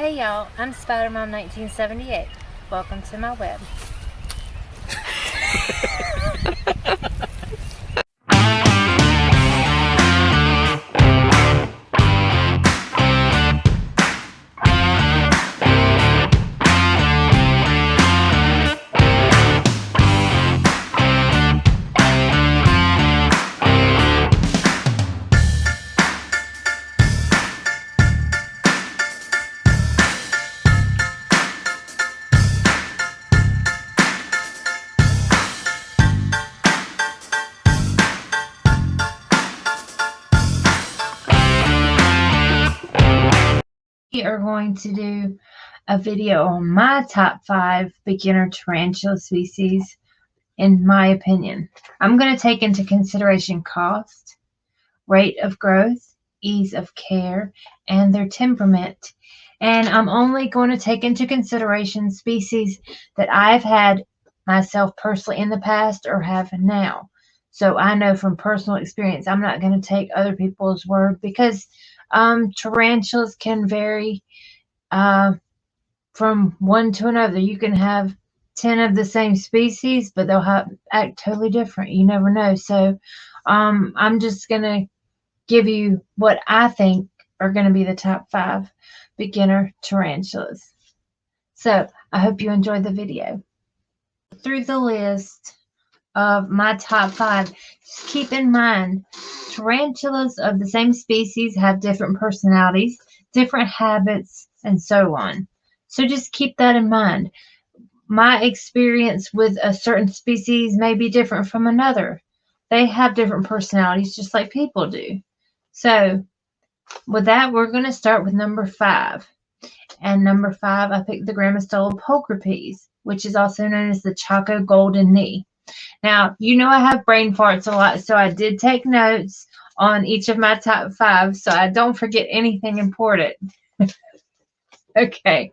Hey y'all, I'm Spider-Mom 1978. Welcome to my web. We are going to do a video on my top 5 beginner tarantula species, in my opinion. I'm going to take into consideration cost, rate of growth, ease of care, and their temperament. And I'm only going to take into consideration species that I've had myself personally in the past or have now. So I know from personal experience, I'm not going to take other people's word because tarantulas can vary from one to another. You can have 10 of the same species, but they'll act totally different. You never know. So I'm just going to give you what I think are going to be the top 5 beginner tarantulas. So I hope you enjoyed the video. Through the list of my top 5, just keep in mind tarantulas of the same species have different personalities, different habits, and so on. So just keep that in mind. My experience with a certain species may be different from another. They have different personalities just like people do. So with that, we're going to start with number 5. And number 5, I picked the Grandmastola Poker Pea, which is also known as the Choco Golden Knee. Now, you know I have brain farts a lot, so I did take notes on each of my top 5, so I don't forget anything important. Okay.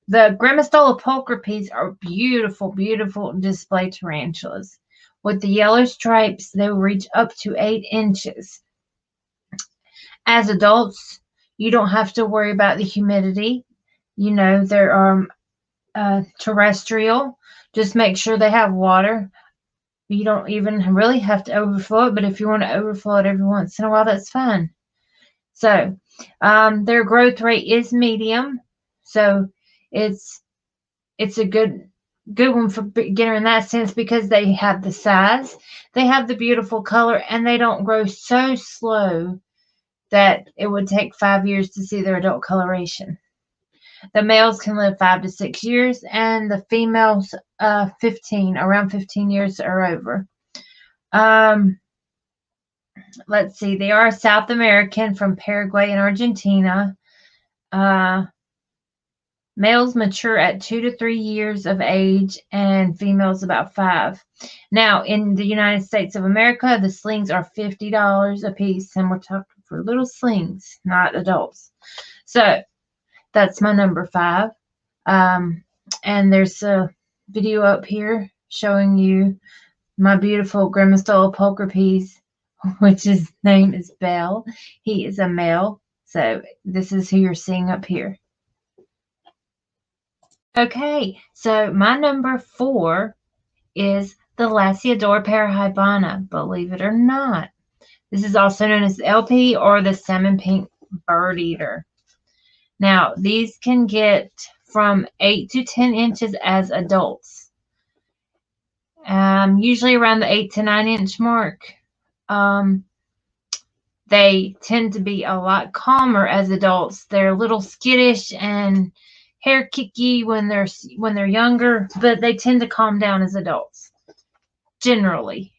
The Grandmastola Pulchra Pea are beautiful, beautiful display tarantulas. With the yellow stripes, they will reach up to 8 inches. As adults, you don't have to worry about the humidity. You know, they're terrestrial. Just make sure they have water. You don't even really have to overflow it, but if you want to overflow it every once in a while, that's fine. So, their growth rate is medium. So, it's a good one for beginner in that sense because they have the size, they have the beautiful color, and they don't grow so slow that it would take 5 years to see their adult coloration. The males can live 5 to 6 years, and the females around 15 years or over. Let's see, they are South American from Paraguay and Argentina. Males mature at 2 to 3 years of age, and females about 5. Now, in the United States of America, the slings are $50 a piece, and we're talking for little slings, not adults. So, that's my number 5. And there's a video up here showing you my beautiful Grandmastola Poker Pea, which his name is Bell. He is a male. So, this is who you're seeing up here. Okay, so my number 4 is the Lassie Pear Hybana, believe it or not. This is also known as the LP or the salmon pink bird eater. Now, these can get from 8 to 10 inches as adults. Usually around the 8 to 9 inch mark. They tend to be a lot calmer as adults. They're a little skittish and hair kicky when they're younger, but they tend to calm down as adults. Generally.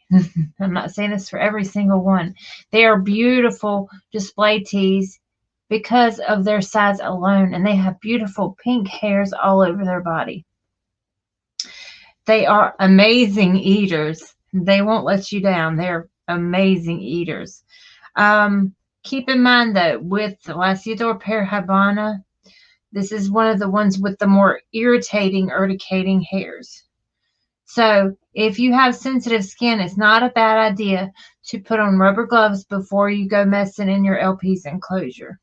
I'm not saying this for every single one. They are beautiful display teas because of their size alone, and they have beautiful pink hairs all over their body. They are amazing eaters. They won't let you down. They're amazing eaters. Keep in mind that with the Lassie Pear Hybana, this is one of the ones with the more irritating, urticating hairs. So if you have sensitive skin, it's not a bad idea to put on rubber gloves before you go messing in your LP's enclosure.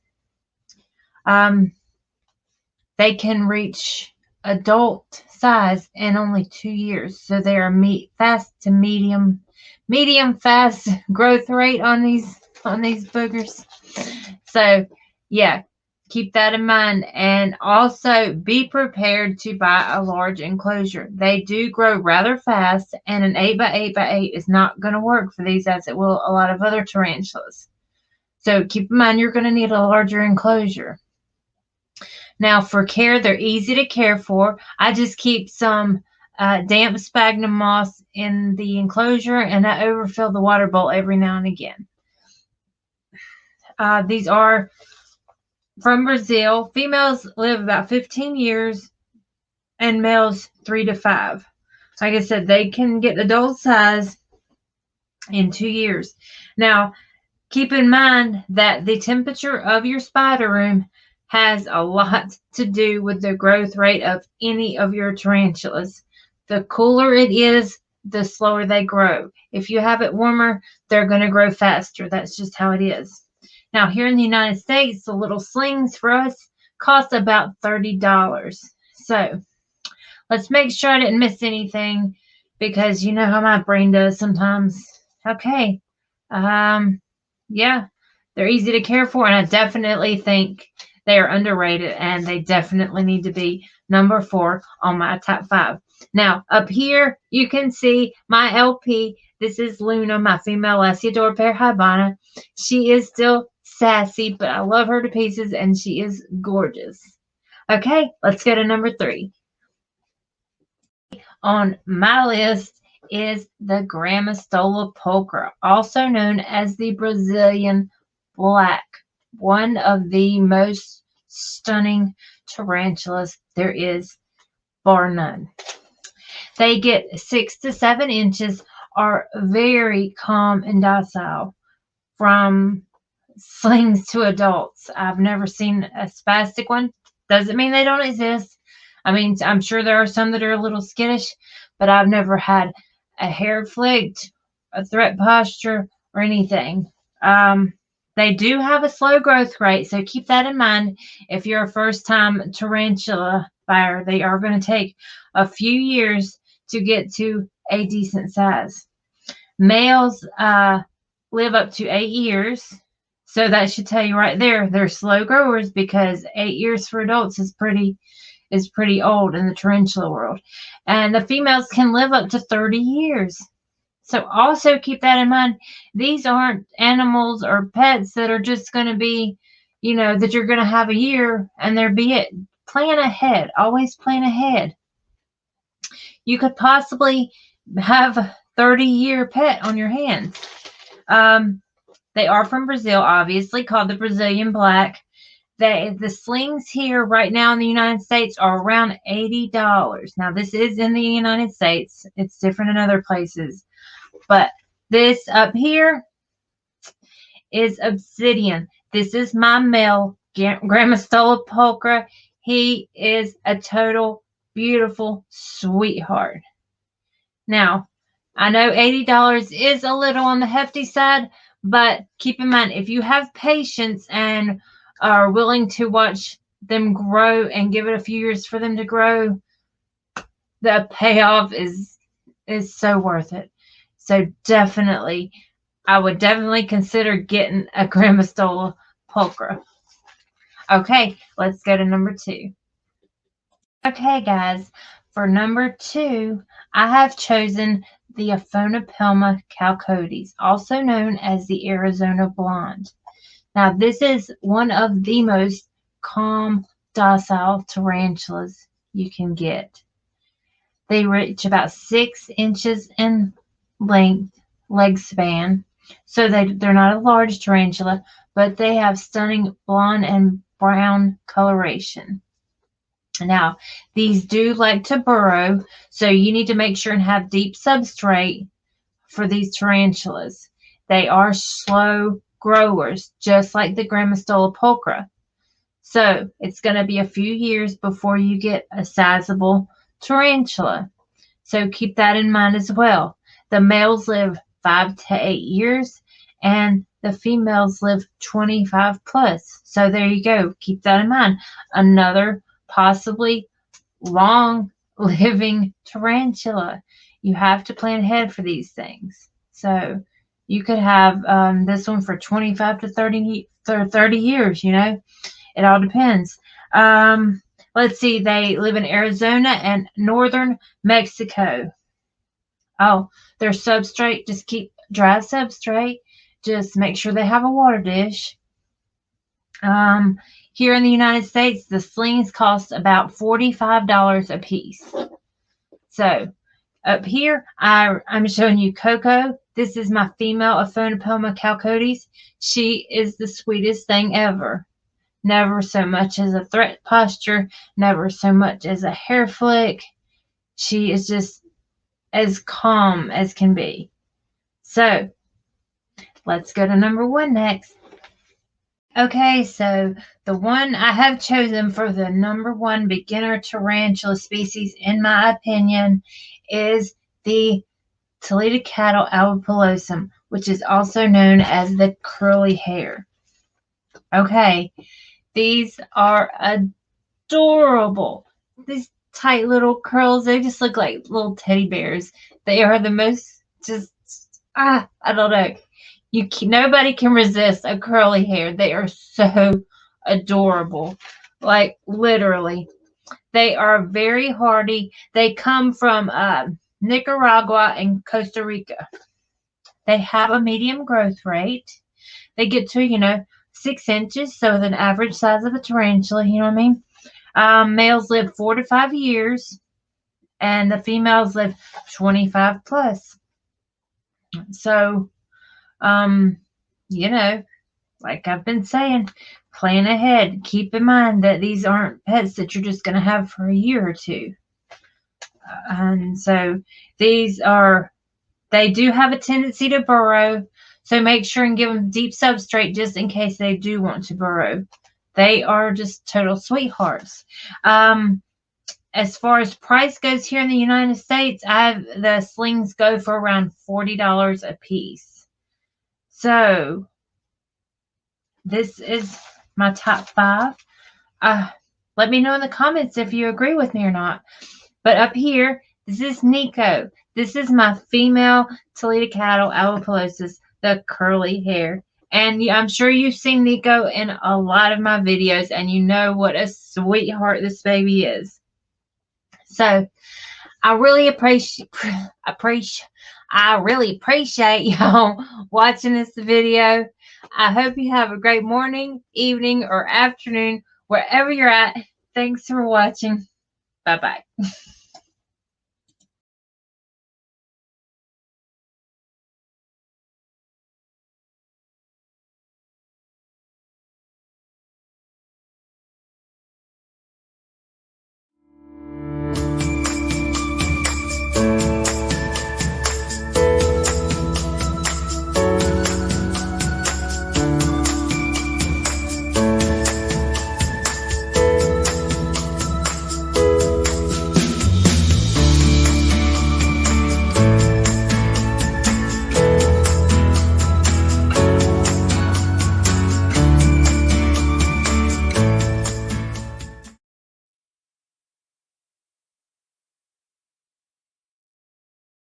they can reach adult size in only 2 years. So they are fast to medium fast growth rate on these boogers. So yeah, keep that in mind, and also be prepared to buy a large enclosure. They do grow rather fast, and an 8x8x8 is not going to work for these, as it will a lot of other tarantulas. So keep in mind, you're going to need a larger enclosure. Now for care, they're easy to care for. I just keep some damp sphagnum moss in the enclosure, and I overfill the water bowl every now and again. These are from Brazil. Females live about 15 years and males 3 to 5. Like I said, they can get adult size in 2 years. Now, keep in mind that the temperature of your spider room has a lot to do with the growth rate of any of your tarantulas. The cooler it is, the slower they grow. If you have it warmer, they're going to grow faster. That's just how it is. Now, here in the United States, the little slings for us cost about $30. So, let's make sure I didn't miss anything, because you know how my brain does sometimes. Okay. Yeah, they're easy to care for, and I definitely think they are underrated, and they definitely need to be number 4 on my top 5. Now, up here, you can see my LP. This is Luna, my female Lassie Pear Hybana. She is still sassy, but I love her to pieces, and she is gorgeous. Okay, let's go to number 3. On my list is the Grandmastola Pulchra, also known as the Brazilian Black, one of the most stunning tarantulas there is, bar none. They get 6 to 7 inches, are very calm and docile from slings to adults. I've never seen a spastic one. Doesn't mean they don't exist. I mean, I'm sure there are some that are a little skittish, but I've never had a hair flicked, a threat posture, or anything. They do have a slow growth rate, so keep that in mind. If you're a first-time tarantula buyer, they are going to take a few years to get to a decent size. Males live up to 8 years, so that should tell you right there they're slow growers, because 8 years for adults is pretty old in the tarantula world. And the females can live up to 30 years. So also keep that in mind. These aren't animals or pets that are just going to be, that you're going to have a year and there be it. Plan ahead. Always plan ahead. You could possibly have a 30-year pet on your hands. They are from Brazil, obviously, called the Brazilian Black. The slings here right now in the United States are around $80. Now, this is in the United States. It's different in other places. But this up here is Obsidian. This is my male, Grandmastola Pulchra. He is a total beautiful sweetheart. Now, I know $80 is a little on the hefty side, but keep in mind, if you have patience and are willing to watch them grow and give it a few years for them to grow, the payoff is so worth it. So definitely, I would definitely consider getting a Grandmastola Pulchra. Okay, let's go to number 2. Okay, guys, for number 2, I have chosen the Apelma Calcotes, also known as the Arizona Blonde. Now, this is one of the most calm, docile tarantulas you can get. They reach about 6 inches in length, leg span, so they're not a large tarantula, but they have stunning blonde and brown coloration. Now, these do like to burrow, so you need to make sure and have deep substrate for these tarantulas. They are slow growers, just like the Grandmastola Pulchra. So it's going to be a few years before you get a sizable tarantula. So keep that in mind as well. The males live 5 to 8 years, and the females live 25 plus. So there you go. Keep that in mind. Another possibly long-living tarantula. You have to plan ahead for these things. So you could have this one for 25 to 30 years, you know. It all depends. Let's see. They live in Arizona and northern Mexico. Oh, their substrate, just keep dry substrate. Just make sure they have a water dish. Here in the United States, the slings cost about $45 a piece. So up here, I'm showing you Coco. This is my female Apelma Calcotes. She is the sweetest thing ever. Never so much as a threat posture, never so much as a hair flick. She is just as calm as can be. So let's go to number 1 next. Okay, so the one I have chosen for the number 1 beginner tarantula species, in my opinion, is the Toledo cattle Aloe Polosum, which is also known as the curly hair. Okay, these are adorable. These tight little curls, they just look like little teddy bears. They are the most I don't know. Nobody can resist a curly hair. They are so adorable. Like, literally. They are very hardy. They come from Nicaragua and Costa Rica. They have a medium growth rate. They get to, 6 inches, so the average size of a tarantula, you know what I mean? Males live 4 to 5 years, and the females live 25 plus. So, like I've been saying, plan ahead. Keep in mind that these aren't pets that you're just going to have for a year or two. And so they do have a tendency to burrow. So make sure and give them deep substrate just in case they do want to burrow. They are just total sweethearts. As far as price goes here in the United States, the slings go for around $40 a piece. So this is my top 5. Let me know in the comments if you agree with me or not. But up here, this is Nico. This is my female Toledo cattle, Aloe Polosum, the curly hair. And I'm sure you've seen Nico in a lot of my videos, and you know what a sweetheart this baby is. So I really appreciate y'all watching this video. I hope you have a great morning, evening, or afternoon, wherever you're at. Thanks for watching. Bye-bye.